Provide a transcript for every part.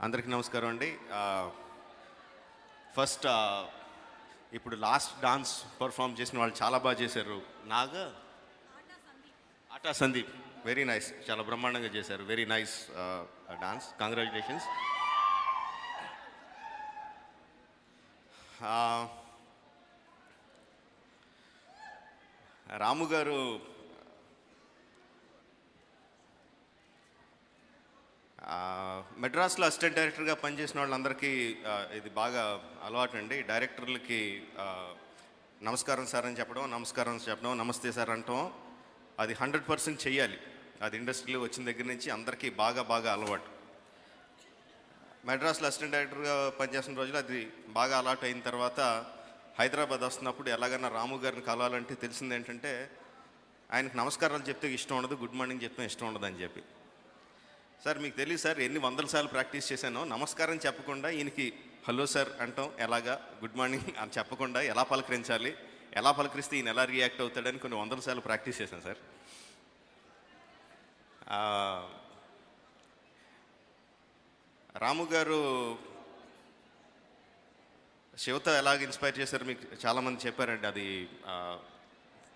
అందరికీ నమస్కారం అండి. ఫస్ట్ ఇప్పుడు లాస్ట్ డాన్స్ పర్ఫామ్ చేసిన వాళ్ళు చాలా బాగా చేశారు. ఆటా సందీప్ వెరీ నైస్, చాలా బ్రహ్మాండంగా చేశారు. Very nice dance, congratulations. Ramu garu మెడ్రాస్లో అసిస్టెంట్ డైరెక్టర్గా పనిచేసిన వాళ్ళందరికీ ఇది బాగా అలవాటు అండి. డైరెక్టర్లకి నమస్కారం సార్ అని చెప్పడం, నమస్తే సార్ అంటాం, అది 100% చెయ్యాలి. అది ఇండస్ట్రీలో వచ్చిన దగ్గర నుంచి అందరికీ బాగా బాగా అలవాటు. మెడ్రాస్లో అసిస్టెంట్ డైరెక్టర్గా పనిచేసిన రోజులు అది బాగా అలవాటు అయిన తర్వాత హైదరాబాద్ వస్తున్నప్పుడు ఎలాగైనా రాము గారిని కలవాలంటే తెలిసింది ఏంటంటే ఆయనకు నమస్కారాలు చెప్తే ఇష్టం ఉండదు, గుడ్ మార్నింగ్ చెప్తే ఇష్టం ఉండదు అని చెప్పి. సార్ మీకు తెలియదు సార్ ఎన్ని వందల సార్లు ప్రాక్టీస్ చేశానో, నమస్కారం చెప్పకుండా ఈయనకి హలో సార్ అంటాం ఎలాగా, గుడ్ మార్నింగ్ అని చెప్పకుండా ఎలా పలకరించాలి, ఎలా పలకరిస్తే ఈయన ఎలా రియాక్ట్ అవుతాడని కొన్ని వందల సార్లు ప్రాక్టీస్ చేశాను సార్. రాము గారు శివతో ఎలాగ ఇన్స్పైర్ చేశారు మీకు చాలామంది చెప్పారండి. అది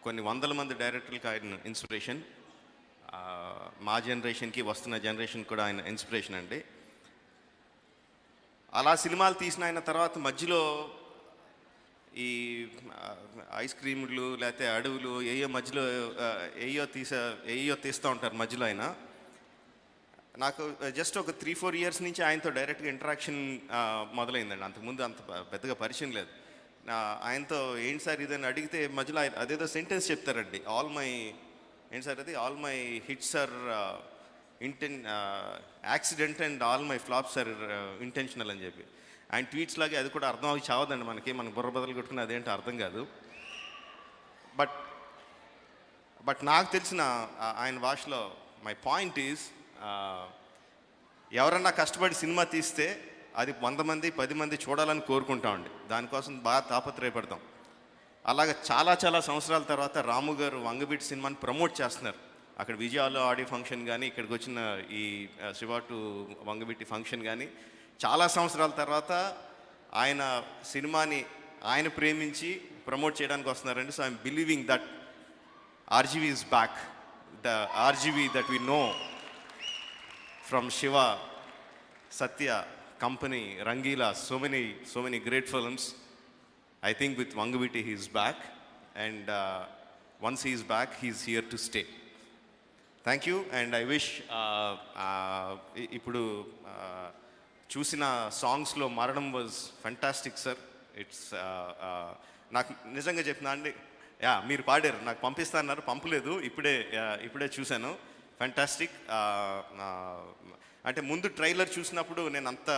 కొన్ని వందల మంది డైరెక్టర్లకి ఆయన ఇన్స్పిరేషన్. మా జనరేషన్కి వస్తున్న జనరేషన్ కూడా ఆయన ఇన్స్పిరేషన్ అండి. అలా సినిమాలు తీసిన ఆయన తర్వాత మధ్యలో ఈ ఐస్ క్రీములు లేకపోతే అడవులు మధ్యలో ఏయో తీస్తూ ఉంటారు మధ్యలో. ఆయన నాకు జస్ట్ ఒక 3-4 ఇయర్స్ నుంచి ఆయనతో డైరెక్ట్గా ఇంటరాక్షన్ మొదలైందండి. అంతకుముందు అంత పెద్దగా పరిచయం లేదు. ఆయనతో ఏంటి సార్ ఇదని అడిగితే మధ్యలో అదేదో సెంటెన్స్ చెప్తారండి, all my hits are accident and all my flops are intentional అని చెప్పి. ఆయన ట్వీట్స్ లాగే అది కూడా అర్థం అవి చావదండి మన బుర్ర బదులు కొట్టుకుని అదేంటో అర్థం కాదు. బట్ నాకు తెలిసిన ఆయన భాషలో మై పాయింట్ ఈజ్, ఎవరన్నా కష్టపడి సినిమా తీస్తే అది 100 మంది 10 మంది చూడాలని కోరుకుంటామండి, దానికోసం బాగా తాపత్రయపడతాం. అలాగే చాలా చాలా సంవత్సరాల తర్వాత రాము గారు వంగవీటి సినిమాని ప్రమోట్ చేస్తున్నారు. అక్కడ విజయాలో ఆడియో ఫంక్షన్ కానీ, ఇక్కడికి వచ్చిన ఈ శివ టు వంగవీటి ఫంక్షన్ కానీ, చాలా సంవత్సరాల తర్వాత ఆయన సినిమాని ఆయన ప్రేమించి ప్రమోట్ చేయడానికి వస్తున్నారండి. So I'm believing that RGV is back, the RGV that we know from Shiva, Satya, company, Rangeela, so many great films. I think with Vangaviti he is back, and once he is back he is here to stay. Thank you, and I wish ఇప్పుడు చూసిన సాంగ్స్లో మరణం was fantastic sir. It's నాకు నిజంగా చెప్తున్నా అండి, మీరు పాడారు, నాకు పంపిస్తాన్నారు, పంపలేదు, ఇప్పుడే చూశాను. ఫెంటాస్టిక్. అంటే ముందు ట్రైలర్ చూసినప్పుడు నేను అంత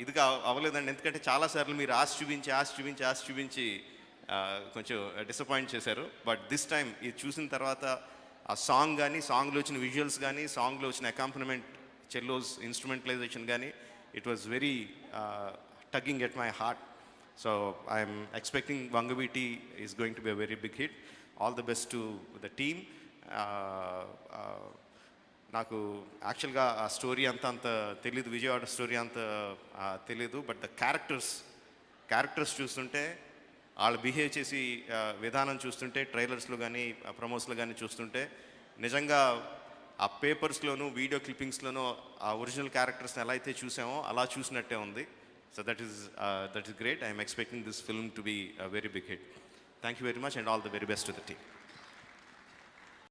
ఇదిగా అవ్వలేదండి, ఎందుకంటే చాలాసార్లు మీరు ఆశ చూపించి కొంచెం డిసప్పాయింట్ చేశారు. బట్ దిస్ టైం ఇది చూసిన తర్వాత ఆ సాంగ్ కానీ, సాంగ్లో వచ్చిన విజువల్స్ కానీ, సాంగ్లో వచ్చిన అకాంపనమెంట్, చెల్లోస్ ఇన్స్ట్రుమెంటలైజేషన్ కానీ, it was very tugging at my heart. So I'm expecting Vangaveeti is going to be a very big hit. All the best to the team. నాకు యాక్చువల్గా ఆ స్టోరీ అంత తెలీదు, విజయవాడ స్టోరీ అంత తెలీదు. బట్ ద క్యారెక్టర్స్ చూస్తుంటే, వాళ్ళు బిహేవ్ చేసి విధానం చూస్తుంటే, ట్రైలర్స్లో కానీ ప్రమోస్లో కానీ చూస్తుంటే, నిజంగా ఆ పేపర్స్లోనూ వీడియో క్లిప్పింగ్స్లోనూ ఆ ఒరిజినల్ క్యారెక్టర్స్ని ఎలా అయితే చూసామో అలా చూసినట్టే ఉంది. So that is great. I'm expecting this film to be a very big hit. Thank you very much, and all the very best to the team.